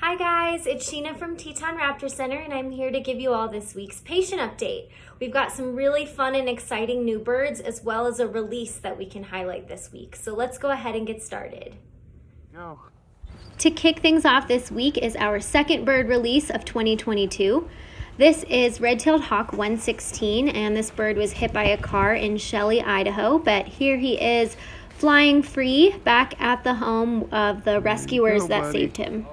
Hi guys, it's Sheena from Teton Raptor Center and I'm here to give you all this week's patient update. We've got some really fun and exciting new birds as well as a release that we can highlight this week. So let's go ahead and get started. Go. To kick things off this week is our second bird release of 2022. This is Redtailed Hawk 116 and this bird was hit by a car in Shelley, Idaho, but here he is flying free back at the home of the rescuers that saved him.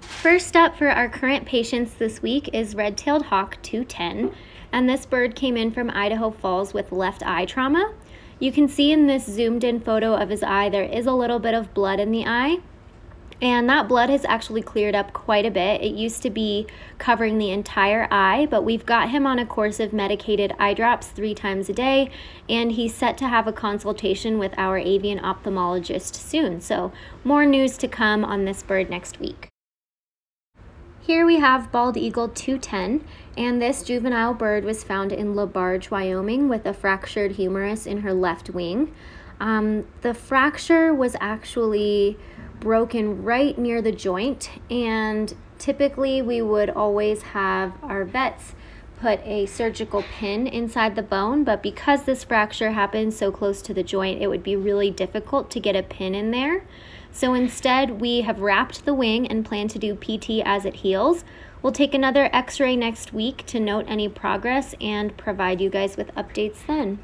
First up for our current patients this week is Redtailed Hawk 210, and this bird came in from Idaho Falls with left eye trauma. You can see in this zoomed in photo of his eye there is a little bit of blood in the eye, and that blood has actually cleared up quite a bit. It used to be covering the entire eye, but we've got him on a course of medicated eye drops 3 times a day, and he's set to have a consultation with our avian ophthalmologist soon, so more news to come on this bird next week. Here we have Bald Eagle 210, and this juvenile bird was found in LaBarge, Wyoming with a fractured humerus in her left wing. The fracture was actually broken right near the joint, and typically we would always have our vets put a surgical pin inside the bone, but because this fracture happened so close to the joint, it would be really difficult to get a pin in there. So instead, we have wrapped the wing and plan to do PT as it heals. We'll take another x-ray next week to note any progress and provide you guys with updates then.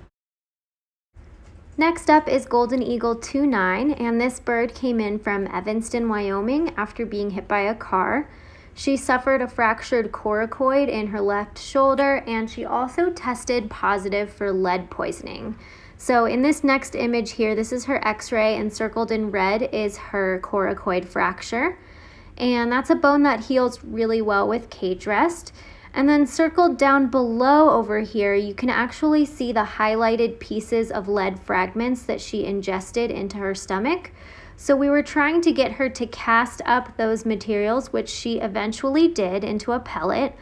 Next up is Golden Eagle 29, and this bird came in from Evanston, Wyoming after being hit by a car. She suffered a fractured coracoid in her left shoulder, and she also tested positive for lead poisoning. So in this next image here, this is her x-ray, and circled in red is her coracoid fracture. And that's a bone that heals really well with cage rest. And then circled down below over here, you can actually see the highlighted pieces of lead fragments that she ingested into her stomach. So we were trying to get her to cast up those materials, which she eventually did, into a pellet.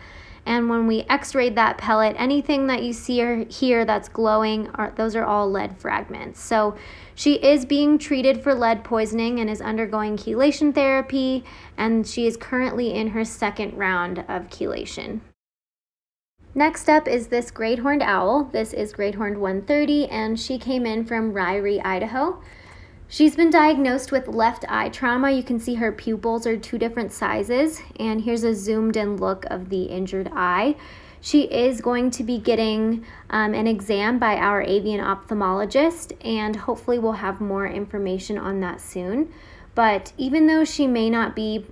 And when we x-rayed that pellet, anything that you see here that's glowing, those are all lead fragments. So she is being treated for lead poisoning and is undergoing chelation therapy, and she is currently in her second round of chelation. Next up is this great horned owl. This is great horned 130, and she came in from Ryrie, Idaho. She's been diagnosed with left eye trauma. You can see her pupils are 2 different sizes, and here's a zoomed in look of the injured eye. She is going to be getting an exam by our avian ophthalmologist, and hopefully we'll have more information on that soon. But even though she may not be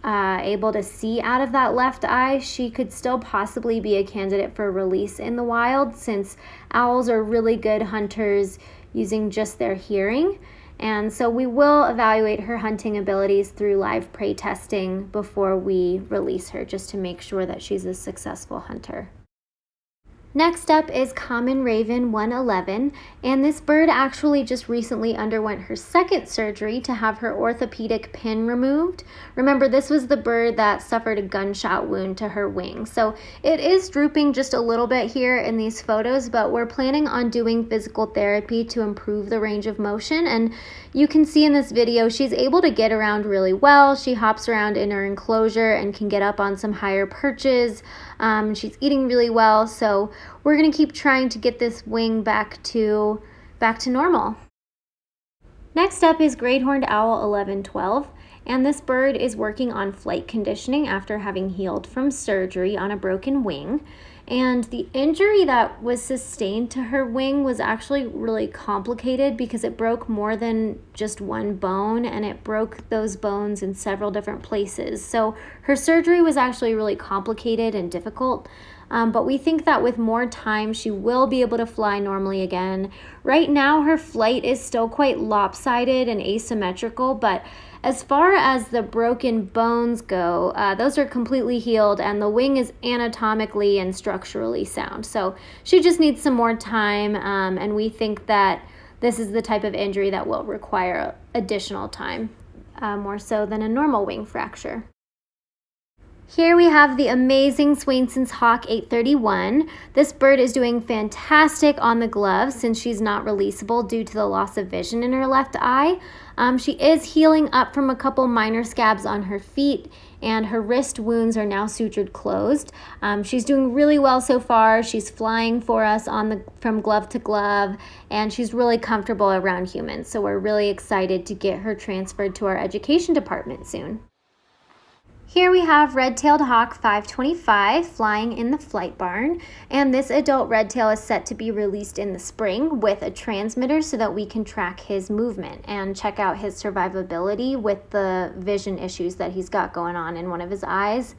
able to see out of that left eye, she could still possibly be a candidate for release in the wild, since owls are really good hunters using just their hearing. And so we will evaluate her hunting abilities through live prey testing before we release her, just to make sure that she's a successful hunter. Next up is Common Raven 111, and this bird actually just recently underwent her second surgery to have her orthopedic pin removed. Remember, this was the bird that suffered a gunshot wound to her wing. So it is drooping just a little bit here in these photos, but we're planning on doing physical therapy to improve the range of motion. And you can see in this video, she's able to get around really well. She hops around in her enclosure and can get up on some higher perches. She's eating really well, so we're going to keep trying to get this wing back to normal. Next up is Great Horned Owl 1112, and this bird is working on flight conditioning after having healed from surgery on a broken wing. And the injury that was sustained to her wing was actually really complicated because it broke more than just one bone, and it broke those bones in several different places. So her surgery was actually really complicated and difficult, but we think that with more time, she will be able to fly normally again. Right now, her flight is still quite lopsided and asymmetrical, but as far as the broken bones go, those are completely healed, and the wing is anatomically and structurally sound. So she just needs some more time, and we think that this is the type of injury that will require additional time, more so than a normal wing fracture. Here we have the amazing Swainsons Hawk 831. This bird is doing fantastic on the glove since she's not releasable due to the loss of vision in her left eye. She is healing up from a couple minor scabs on her feet, and her wrist wounds are now sutured closed. She's doing really well so far. She's flying for us from glove to glove, and she's really comfortable around humans. So we're really excited to get her transferred to our education department soon. Here we have Redtailed Hawk 525 flying in the flight barn, and this adult redtail is set to be released in the spring with a transmitter so that we can track his movement and check out his survivability with the vision issues that he's got going on in one of his eyes.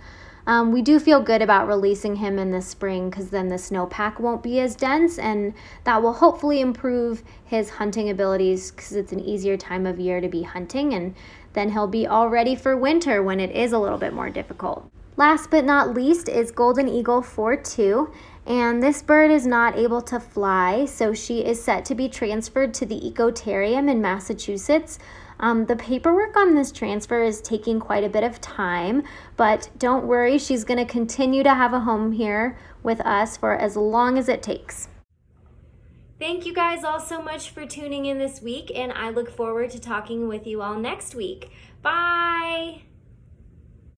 We do feel good about releasing him in the spring because then the snowpack won't be as dense, and that will hopefully improve his hunting abilities because it's an easier time of year to be hunting, and then he'll be all ready for winter when it is a little bit more difficult. Last but not least is Golden Eagle 42, and this bird is not able to fly, so she is set to be transferred to the Ecotarium in Massachusetts. The paperwork on this transfer is taking quite a bit of time, but don't worry, she's going to continue to have a home here with us for as long as it takes. Thank you guys all so much for tuning in this week, and I look forward to talking with you all next week. Bye!